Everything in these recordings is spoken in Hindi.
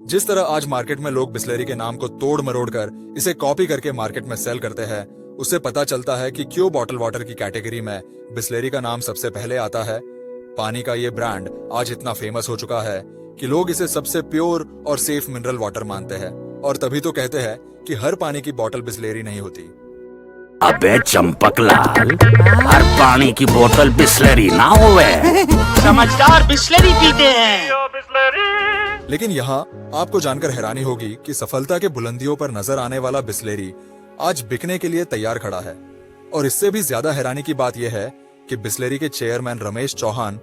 जिस तरह आज मार्केट में लोग बिस्लेरी के नाम को तोड़ मरोड़ कर इसे कॉपी करके मार्केट में सेल करते हैं, उससे पता चलता है कि क्यों बॉटल वाटर की कैटेगरी में बिस्लेरी का नाम सबसे पहले आता है। पानी का ये ब्रांड आज इतना फेमस हो चुका है कि लोग इसे सबसे प्योर और सेफ मिनरल वाटर मानते हैं, और तभी तो कहते हैं कि हर पानी की बोतल बिस्लेरी नहीं होती। अबे चंपकलाल, हर पानी की बोतल बिस्लेरी ना होवे। समझदार बिस्लेरी पीते हैं। लेकिन यहाँ आपको जानकर हैरानी होगी कि सफलता के बुलंदियों पर नजर आने वाला बिस्लेरी आज बिकने के लिए तैयार खड़ा है। और इससे भी ज्यादा हैरानी की बात यह है कि बिस्लेरी के चेयरमैन रमेश चौहान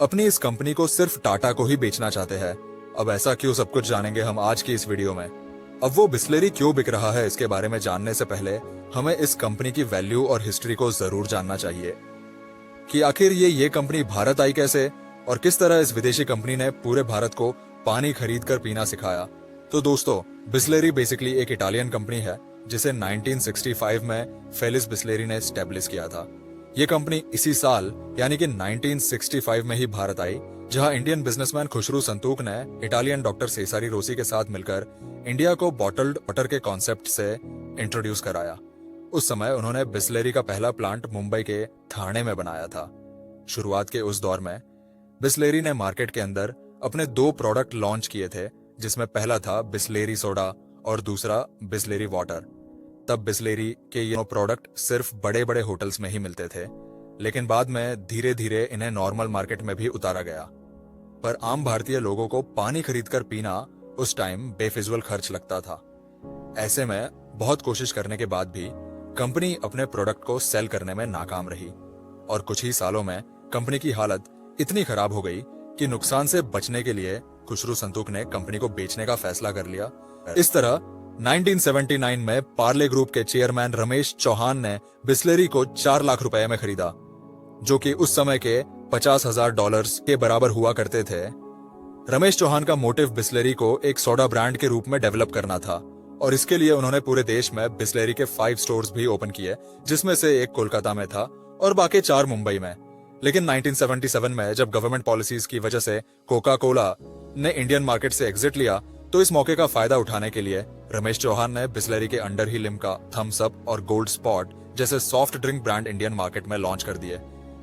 अपनी इस कंपनी को सिर्फ टाटा को ही बेचना चाहते हैं। अब ऐसा क्यों, सब कुछ जानेंगे हम आज की इस वीडियो में। अब वो बिस्लेरी क्यों बिक रहा है, इसके बारे में जानने से पहले हमें इस कंपनी की वैल्यू और हिस्ट्री को जरूर जानना चाहिए कि आखिर ये कंपनी भारत आई कैसे और किस तरह इस विदेशी कंपनी ने पूरे भारत को पानी खरीद कर पीना सिखाया। तो दोस्तों, बिस्लेरी बेसिकली एक इटालियन कंपनी है जिसे 1965 में फेलिस बिस्लेरी ने स्टैब्लिश किया था। ये कंपनी इसी साल यानी कि 1965 में ही भारत आई, जहां इंडियन बिजनेसमैन खुशरू संतूक ने इटालियन डॉक्टर सेसारी रोसी के साथ मिलकर इंडिया को बॉटल्ड वाटर के कॉन्सेप्ट से इंट्रोड्यूस कराया। उस समय उन्होंने बिस्लेरी का पहला प्लांट मुंबई के थाने में बनाया था। शुरुआत के उस दौर में बिस्लेरी ने मार्केट के अंदर अपने 2 प्रोडक्ट लॉन्च किए थे, जिसमें पहला था बिस्लेरी सोडा और दूसरा बिस्लेरी वाटर। तब बिस्लेरी के ये प्रोडक्ट सिर्फ बड़े बड़े होटल्स में ही मिलते थे, लेकिन बाद में धीरे धीरे इन्हें नॉर्मल मार्केट में भी उतारा गया। पर आम भारतीय लोगों को पानी खरीदकर पीना उस टाइम बेफिजूल खर्च लगता था। ऐसे में बहुत कोशिश करने के बाद भी कंपनी अपने प्रोडक्ट को सेल करने में नाकाम रही, और कुछ ही सालों में कंपनी की हालत इतनी खराब हो गई कि नुकसान से बचने के लिए खुशरू संतूक ने कंपनी को बेचने का फैसला कर लिया। इस तरह 1979 में पार्ले ग्रुप के चेयरमैन रमेश चौहान ने बिस्लेरी को 4 लाख रुपए में खरीदा, जो कि उस समय के $50,000 के बराबर हुआ करते थे। रमेश चौहान का मोटिव बिस्लेरी को एक सोडा ब्रांड के रूप में डेवलप करना था, और इसके लिए उन्होंने पूरे देश में बिस्लेरी के 5 स्टोर्स भी ओपन किए, जिसमें से एक कोलकाता में था और बाकी 4 मुंबई में। लेकिन 1977 में जब गवर्नमेंट पॉलिसीज की वजह से कोका कोला ने इंडियन मार्केट से एग्जिट लिया, तो इस मौके का फायदा उठाने के लिए रमेश चौहान ने बिस्लेरी के अंडर ही लिम्का, थम्स अप और गोल्ड स्पॉट जैसे soft drink brand Indian market में लॉन्च कर दिए।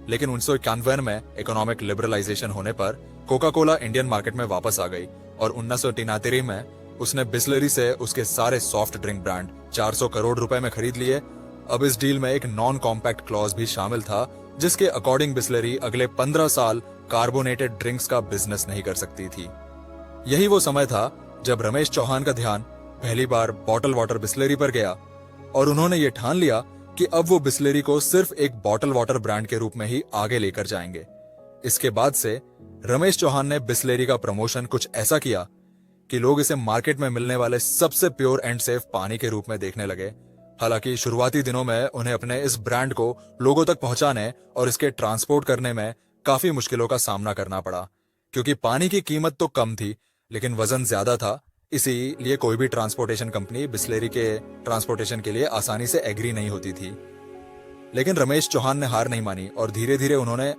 लेकिन 1991 में इकोनॉमिक लिबरलाइजेशन होने पर कोका कोला इंडियन मार्केट में वापस आ गई, और 1993 में उसने बिस्लेरी से उसके सारे सॉफ्ट ड्रिंक ब्रांड 400 करोड़ रुपए में खरीद लिए। अब इस डील में एक नॉन कॉम्पैक्ट क्लॉज भी शामिल था, जिसके अकॉर्डिंग बिस्लेरी अगले 15 साल कार्बोनेटेड ड्रिंक्स का बिजनेस नहीं कर सकती थी। यही वो समय था जब रमेश चौहान का ध्यान पहली बार बॉटल वाटर बिस्लेरी पर गया, और उन्होंने ये ठान लिया कि अब वो बिस्लेरी को सिर्फ एक बॉटल वाटर ब्रांड के रूप में ही आगे लेकर जाएंगे। इसके बाद से रमेश चौहान ने बिस्लेरी का प्रमोशन कुछ ऐसा किया कि लोग इसे मार्केट में मिलने वाले सबसे प्योर एंड सेफ पानी के रूप में देखने लगे। हालांकि शुरुआती दिनों में उन्हें अपने इस ब्रांड को लोगों तक पहुंचाने और इसके ट्रांसपोर्ट करने में काफी मुश्किलों का सामना करना पड़ा, क्योंकि पानी की कीमत तो कम थी लेकिन वजन ज्यादा था। इसीलिए कोई भी ट्रांसपोर्टेशन कंपनी बिस्लेरी के ट्रांसपोर्टेशन के लिए आसानी से एग्री नहीं होती थी। लेकिन रमेश चौहान ने हार नहीं मानी और धीरे धीरे उन्होंने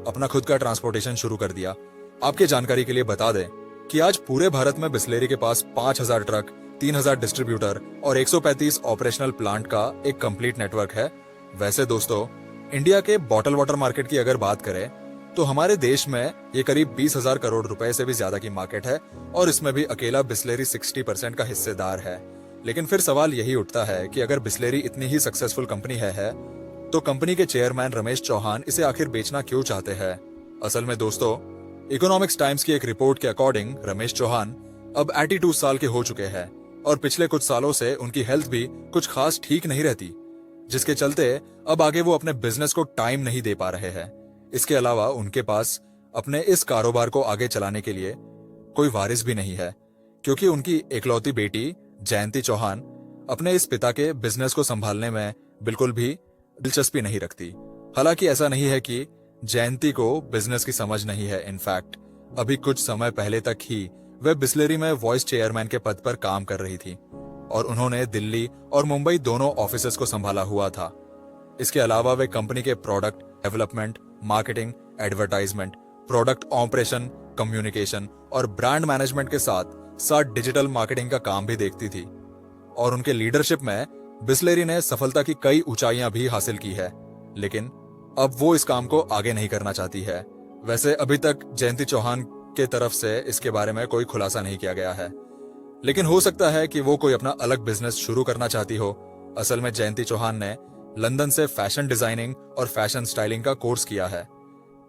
अपना खुद का ट्रांसपोर्टेशन शुरू कर दिया। आपके जानकारी के लिए बता दें कि आज पूरे भारत में बिस्लेरी के पास 5,000 ट्रक, 3,000 डिस्ट्रीब्यूटर और 135 ऑपरेशनल प्लांट का एक कंप्लीट नेटवर्क है। वैसे दोस्तों, इंडिया के बॉटल वाटर मार्केट की अगर बात करें तो हमारे देश में ये करीब 20,000 करोड़ रुपए से भी ज्यादा की मार्केट है, और इसमें भी अकेला बिस्लेरी 60% का हिस्सेदार है। लेकिन फिर सवाल यही उठता है कि अगर बिस्लेरी इतनी ही सक्सेसफुल कंपनी है तो कंपनी के चेयरमैन रमेश चौहान इसे आखिर बेचना क्यों चाहते हैं। असल में दोस्तों, इकोनॉमिक्स टाइम्स की एक रिपोर्ट के अकॉर्डिंग रमेश चौहान अब 82 साल के हो चुके हैं, और पिछले कुछ सालों से उनकी हेल्थ भी कुछ खास ठीक नहीं रहती, जिसके चलते अब आगे वो अपने बिजनेस को टाइम नहीं दे पा रहे हैं। इसके अलावा उनके पास अपने इस कारोबार को आगे चलाने के लिए कोई वारिस भी नहीं है, क्योंकि उनकी इकलौती बेटी जयंती चौहान अपने इस पिता के बिजनेस को संभालने में बिल्कुल भी दिलचस्पी नहीं रखती। हालांकि ऐसा नहीं है कि जयंती को बिजनेस की समझ नहीं है। इनफैक्ट अभी कुछ समय पहले तक ही वे बिस्लेरी में वॉइस चेयरमैन के पद पर काम कर रही थी, और उन्होंने दिल्ली और मुंबई दोनों ऑफिसेस को संभाला हुआ था। इसके अलावा वे कंपनी के product development, marketing, advertisement, product operation, communication और ब्रांड मैनेजमेंट के साथ साथ डिजिटल मार्केटिंग का काम भी देखती थी और उनके लीडरशिप में बिस्लेरी ने सफलता की कई ऊंचाइयां भी हासिल की है। लेकिन अब वो इस काम को आगे नहीं करना चाहती है। वैसे अभी तक जयंती चौहान के तरफ से इसके बारे में कोई खुलासा नहीं किया गया है, लेकिन हो सकता है कि वो कोई अपना अलग बिजनेस शुरू करना चाहती हो। असल में जयंती चौहान ने लंदन से फैशन डिजाइनिंग और फैशन स्टाइलिंग का कोर्स किया है।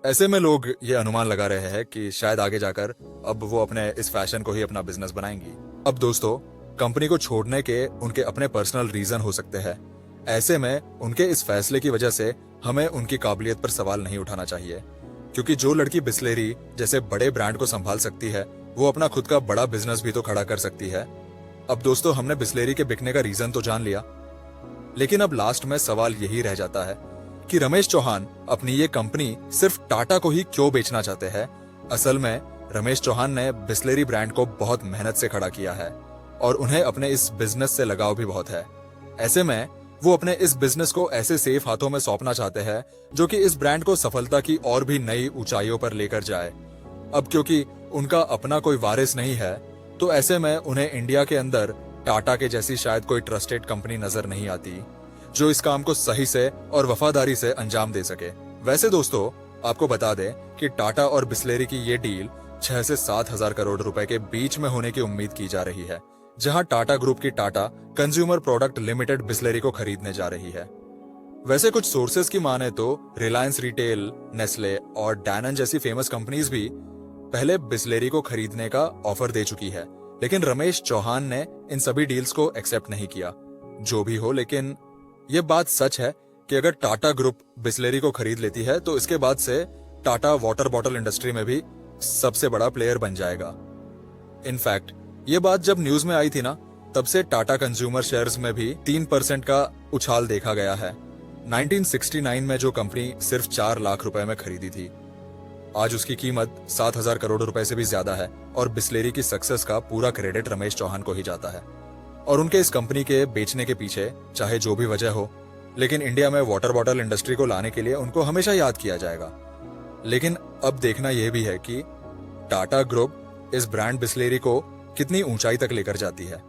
ऐसे में लोग ये अनुमान लगा रहे हैं कि शायद आगे जाकर अब वो अपने इस फैशन को ही अपना बिजनेस बनाएंगी। अब दोस्तों, कंपनी को छोड़ने के उनके अपने पर्सनल रीजन हो सकते हैं। ऐसे में उनके इस फैसले की वजह से हमें उनकी काबिलियत पर सवाल नहीं उठाना चाहिए, क्योंकि जो लड़की बिस्लेरी जैसे बड़े ब्रांड को संभाल सकती है वो अपना खुद का बड़ा बिजनेस भी तो खड़ा कर सकती है। अब दोस्तों, हमने बिस्लेरी के बिकने का रीजन तो जान लिया, लेकिन अब लास्ट में सवाल यही रह जाता है कि रमेश चौहान अपनी ये कंपनी सिर्फ टाटा को ही क्यों बेचना चाहते हैं। असल में रमेश चौहान ने बिस्लेरी ब्रांड को बहुत मेहनत से खड़ा किया है और उन्हें अपने इस बिजनेस से लगाव भी बहुत है। ऐसे में वो अपने इस बिजनेस को ऐसे सेफ हाथों में सौंपना चाहते हैं जो कि इस ब्रांड को सफलता की और भी नई ऊंचाइयों पर लेकर जाए। अब क्योंकि उनका अपना कोई वारिस नहीं है, तो ऐसे में उन्हें इंडिया के अंदर टाटा के जैसी शायद कोई ट्रस्टेड कंपनी नजर नहीं आती जो इस काम को सही से और वफादारी से अंजाम दे सके। वैसे दोस्तों, आपको बता दें कि टाटा और बिस्लेरी की ये डील 6 से 7 हजार करोड़ रुपए के बीच में होने की उम्मीद की जा रही है, जहां टाटा ग्रुप की Tata consumer product limited Bisleri को खरीदने जा रही है। वैसे कुछ सोर्सेज की माने तो रिलायंस रिटेल, नेस्ले और डैनन जैसी फेमस कंपनीज भी पहले बिस्लेरी को खरीदने का ऑफर दे चुकी है, लेकिन रमेश चौहान ने इन सभी डील्स को एक्सेप्ट नहीं किया। जो भी हो, लेकिन ये बात सच है कि अगर टाटा ग्रुप बिस्लेरी को खरीद लेती है तो इसके बाद से टाटा वाटर बॉटल इंडस्ट्री में भी सबसे बड़ा प्लेयर बन जाएगा। इनफैक्ट ये बात जब न्यूज में आई थी ना, तब से टाटा कंज्यूमर शेयर्स में भी 3% का उछाल देखा गया है। 1969 में जो कंपनी सिर्फ 4 लाख रुपए में खरीदी थी, आज उसकी कीमत 7,000 करोड़ रुपए से भी ज्यादा है और बिस्लेरी की सक्सेस का पूरा क्रेडिट रमेश चौहान को ही जाता है। और उनके इस कंपनी के बेचने के पीछे चाहे जो भी वजह हो, लेकिन इंडिया में वाटर बॉटल इंडस्ट्री को लाने के लिए उनको हमेशा याद किया जाएगा। लेकिन अब देखना यह भी है कि टाटा ग्रुप इस ब्रांड बिस्लेरी को कितनी ऊंचाई तक लेकर जाती है।